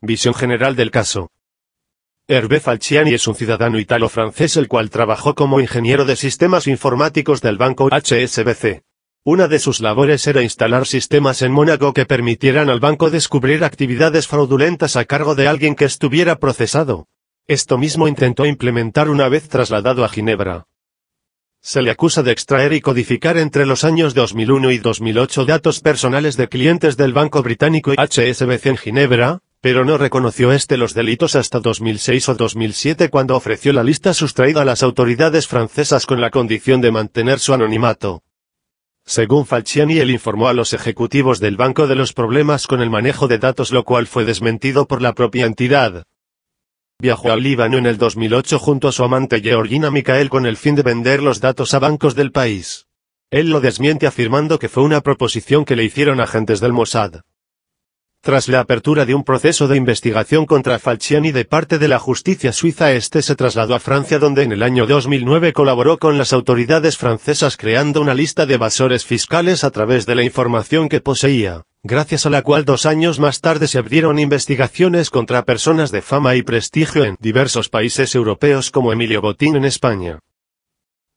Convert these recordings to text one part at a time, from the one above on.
Visión general del caso. Hervé Falciani es un ciudadano italo-francés el cual trabajó como ingeniero de sistemas informáticos del banco HSBC. Una de sus labores era instalar sistemas en Mónaco que permitieran al banco descubrir actividades fraudulentas a cargo de alguien que estuviera procesado. Esto mismo intentó implementar una vez trasladado a Ginebra. Se le acusa de extraer y codificar entre los años 2001 y 2008 datos personales de clientes del banco británico HSBC en Ginebra, pero no reconoció los delitos hasta 2006 o 2007 cuando ofreció la lista sustraída a las autoridades francesas con la condición de mantener su anonimato. Según Falciani, él informó a los ejecutivos del banco de los problemas con el manejo de datos, lo cual fue desmentido por la propia entidad. Viajó al Líbano en el 2008 junto a su amante Georgina Michael con el fin de vender los datos a bancos del país. Él lo desmiente afirmando que fue una proposición que le hicieron agentes del Mossad. Tras la apertura de un proceso de investigación contra Falciani de parte de la justicia suiza, se trasladó a Francia, donde en el año 2009 colaboró con las autoridades francesas creando una lista de evasores fiscales a través de la información que poseía, gracias a la cual 2 años más tarde se abrieron investigaciones contra personas de fama y prestigio en diversos países europeos como Emilio Botín en España.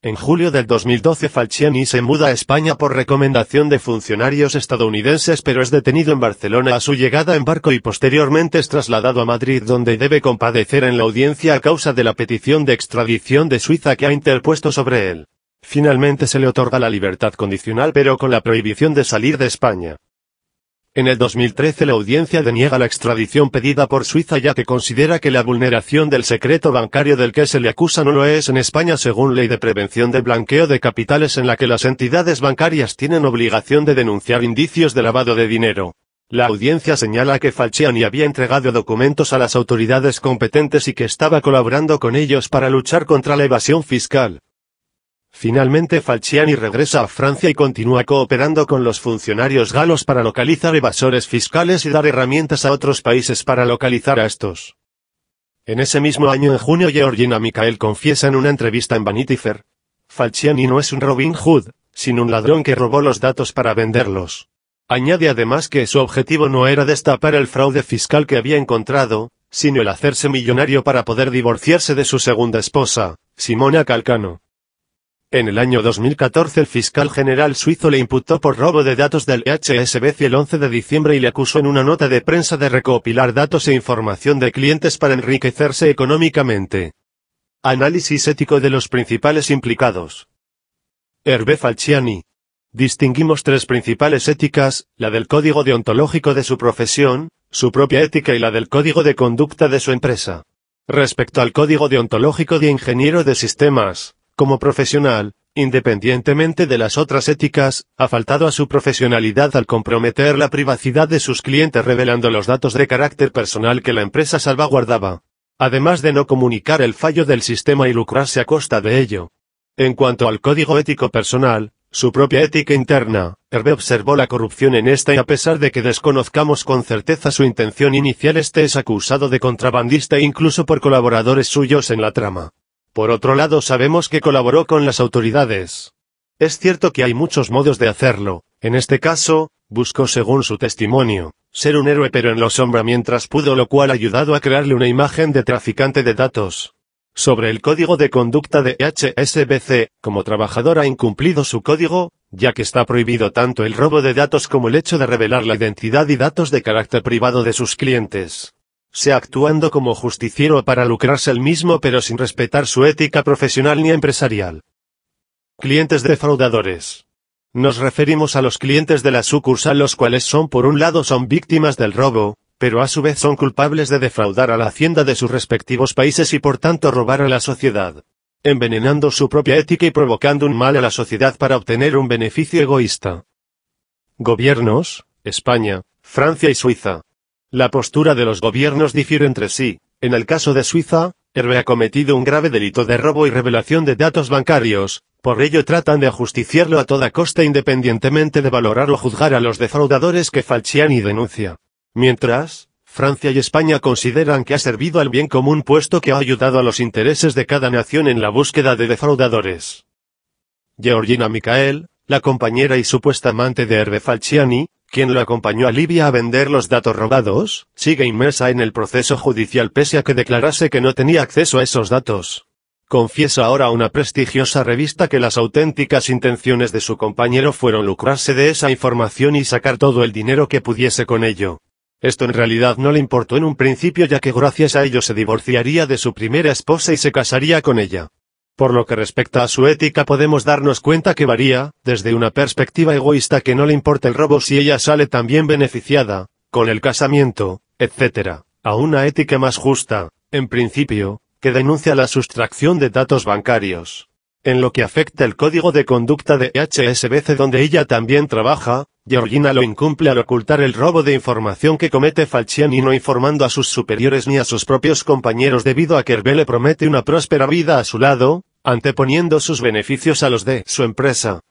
En julio del 2012 Falciani se muda a España por recomendación de funcionarios estadounidenses, pero es detenido en Barcelona a su llegada en barco y posteriormente es trasladado a Madrid, donde debe comparecer en la audiencia a causa de la petición de extradición de Suiza que ha interpuesto sobre él. Finalmente se le otorga la libertad condicional, pero con la prohibición de salir de España. En el 2013 la audiencia deniega la extradición pedida por Suiza, ya que considera que la vulneración del secreto bancario del que se le acusa no lo es en España según Ley de Prevención del Blanqueo de Capitales, en la que las entidades bancarias tienen obligación de denunciar indicios de lavado de dinero. La audiencia señala que Falciani había entregado documentos a las autoridades competentes y que estaba colaborando con ellos para luchar contra la evasión fiscal. Finalmente Falciani regresa a Francia y continúa cooperando con los funcionarios galos para localizar evasores fiscales y dar herramientas a otros países para localizar a estos. En ese mismo año, en junio, Georgina Michael confiesa en una entrevista en Vanity Fair: Falciani no es un Robin Hood, sino un ladrón que robó los datos para venderlos. Añade además que su objetivo no era destapar el fraude fiscal que había encontrado, sino el hacerse millonario para poder divorciarse de su segunda esposa, Simona Calcano. En el año 2014 el fiscal general suizo le imputó por robo de datos del HSBC el 11 de diciembre y le acusó en una nota de prensa de recopilar datos e información de clientes para enriquecerse económicamente. Análisis ético de los principales implicados. Hervé Falciani. Distinguimos 3 principales éticas: la del código deontológico de su profesión, su propia ética y la del código de conducta de su empresa. Respecto al código deontológico de ingeniero de sistemas, como profesional, independientemente de las otras éticas, ha faltado a su profesionalidad al comprometer la privacidad de sus clientes revelando los datos de carácter personal que la empresa salvaguardaba, además de no comunicar el fallo del sistema y lucrarse a costa de ello. En cuanto al código ético personal, su propia ética interna, Hervé observó la corrupción en esta y a pesar de que desconozcamos con certeza su intención inicial, es acusado de contrabandista e incluso por colaboradores suyos en la trama. Por otro lado, sabemos que colaboró con las autoridades. Es cierto que hay muchos modos de hacerlo. En este caso, buscó, según su testimonio, ser un héroe pero en la sombra mientras pudo, lo cual ha ayudado a crearle una imagen de traficante de datos. Sobre el código de conducta de HSBC, como trabajador ha incumplido su código, ya que está prohibido tanto el robo de datos como el hecho de revelar la identidad y datos de carácter privado de sus clientes. Sea actuando como justiciero para lucrarse el mismo pero sin respetar su ética profesional ni empresarial. Clientes defraudadores. Nos referimos a los clientes de la sucursal, los cuales por un lado son víctimas del robo, pero a su vez son culpables de defraudar a la hacienda de sus respectivos países y por tanto robar a la sociedad, envenenando su propia ética y provocando un mal a la sociedad para obtener un beneficio egoísta. Gobiernos: España, Francia y Suiza. La postura de los gobiernos difiere entre sí. En el caso de Suiza, Hervé ha cometido un grave delito de robo y revelación de datos bancarios, por ello tratan de ajusticiarlo a toda costa independientemente de valorar o juzgar a los defraudadores que Falciani denuncia. Mientras, Francia y España consideran que ha servido al bien común puesto que ha ayudado a los intereses de cada nación en la búsqueda de defraudadores. Georgina Michael, la compañera y supuesta amante de Hervé Falciani, quien lo acompañó a Libia a vender los datos robados, sigue inmersa en el proceso judicial pese a que declarase que no tenía acceso a esos datos. Confiesa ahora a una prestigiosa revista que las auténticas intenciones de su compañero fueron lucrarse de esa información y sacar todo el dinero que pudiese con ello. Esto en realidad no le importó en un principio, ya que gracias a ello se divorciaría de su primera esposa y se casaría con ella. Por lo que respecta a su ética podemos darnos cuenta que varía, desde una perspectiva egoísta que no le importa el robo si ella sale también beneficiada, con el casamiento, etc., a una ética más justa, en principio, que denuncia la sustracción de datos bancarios. En lo que afecta el código de conducta de HSBC donde ella también trabaja, Georgina lo incumple al ocultar el robo de información que comete Falciani no informando a sus superiores ni a sus propios compañeros debido a que Hervé le promete una próspera vida a su lado, anteponiendo sus beneficios a los de su empresa.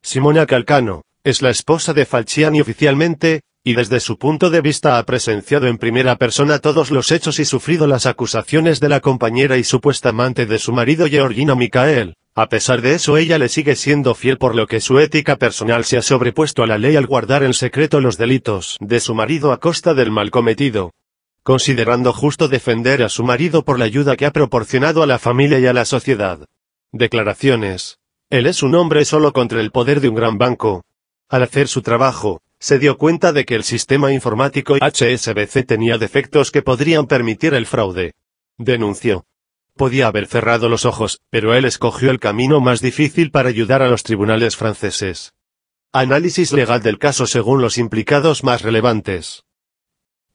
Simona Calcano es la esposa de Falciani oficialmente, y desde su punto de vista ha presenciado en primera persona todos los hechos y sufrido las acusaciones de la compañera y supuesta amante de su marido Georgina Michael. A pesar de eso ella le sigue siendo fiel por lo que su ética personal se ha sobrepuesto a la ley al guardar en secreto los delitos de su marido a costa del mal cometido. Considerando justo defender a su marido por la ayuda que ha proporcionado a la familia y a la sociedad. Declaraciones. Él es un hombre solo contra el poder de un gran banco. Al hacer su trabajo, se dio cuenta de que el sistema informático HSBC tenía defectos que podrían permitir el fraude. Denunció. Podía haber cerrado los ojos, pero él escogió el camino más difícil para ayudar a los tribunales franceses. Análisis legal del caso según los implicados más relevantes.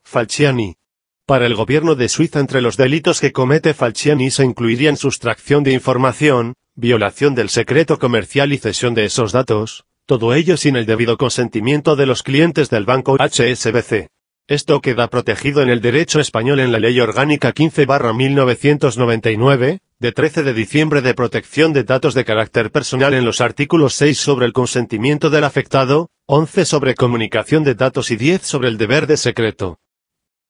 Falciani. Para el gobierno de Suiza entre los delitos que comete Falciani se incluirían sustracción de información, violación del secreto comercial y cesión de esos datos, todo ello sin el debido consentimiento de los clientes del banco HSBC. Esto queda protegido en el derecho español en la Ley Orgánica 15/1999, de 13 de diciembre de protección de datos de carácter personal en los artículos 6 sobre el consentimiento del afectado, 11 sobre comunicación de datos y 10 sobre el deber de secreto.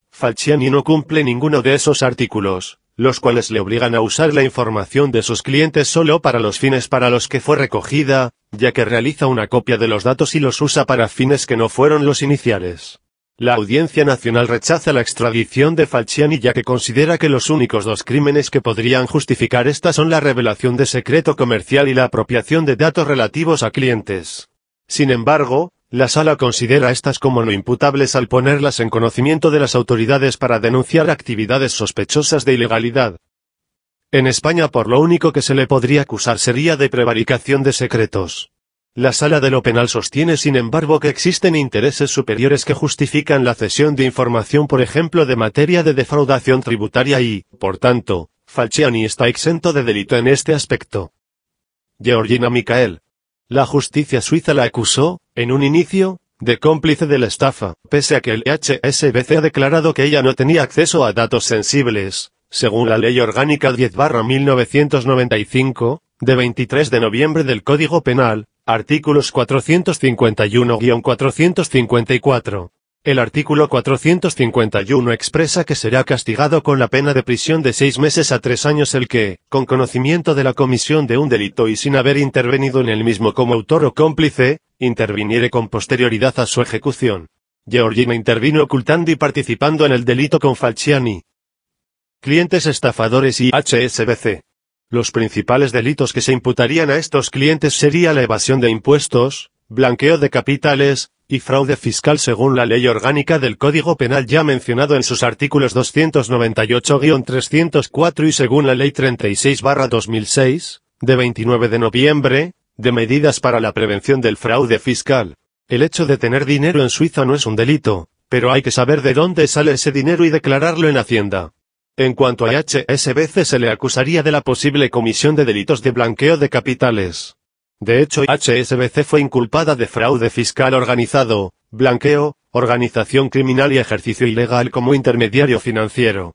Falciani no cumple ninguno de esos artículos, los cuales le obligan a usar la información de sus clientes solo para los fines para los que fue recogida, ya que realiza una copia de los datos y los usa para fines que no fueron los iniciales. La Audiencia Nacional rechaza la extradición de Falciani ya que considera que los únicos dos crímenes que podrían justificar esta son la revelación de secreto comercial y la apropiación de datos relativos a clientes. Sin embargo, la Sala considera estas como no imputables al ponerlas en conocimiento de las autoridades para denunciar actividades sospechosas de ilegalidad. En España por lo único que se le podría acusar sería de prevaricación de secretos. La Sala de lo Penal sostiene sin embargo que existen intereses superiores que justifican la cesión de información por ejemplo de materia de defraudación tributaria y, por tanto, Falciani está exento de delito en este aspecto. Georgina Michael. La justicia suiza la acusó, en un inicio, de cómplice de la estafa, pese a que el HSBC ha declarado que ella no tenía acceso a datos sensibles, según la Ley Orgánica 10/1995, de 23 de noviembre del Código Penal, artículos 451-454. El artículo 451 expresa que será castigado con la pena de prisión de 6 meses a 3 años el que, con conocimiento de la comisión de un delito y sin haber intervenido en el mismo como autor o cómplice, interviniere con posterioridad a su ejecución. Georgina intervino ocultando y participando en el delito con Falciani. Clientes estafadores y HSBC. Los principales delitos que se imputarían a estos clientes sería la evasión de impuestos, blanqueo de capitales, y fraude fiscal según la Ley Orgánica del Código Penal ya mencionado en sus artículos 298-304 y según la Ley 36/2006, de 29 de noviembre, de medidas para la prevención del fraude fiscal. El hecho de tener dinero en Suiza no es un delito, pero hay que saber de dónde sale ese dinero y declararlo en Hacienda. En cuanto a HSBC se le acusaría de la posible comisión de delitos de blanqueo de capitales. De hecho, HSBC fue inculpada de fraude fiscal organizado, blanqueo, organización criminal y ejercicio ilegal como intermediario financiero.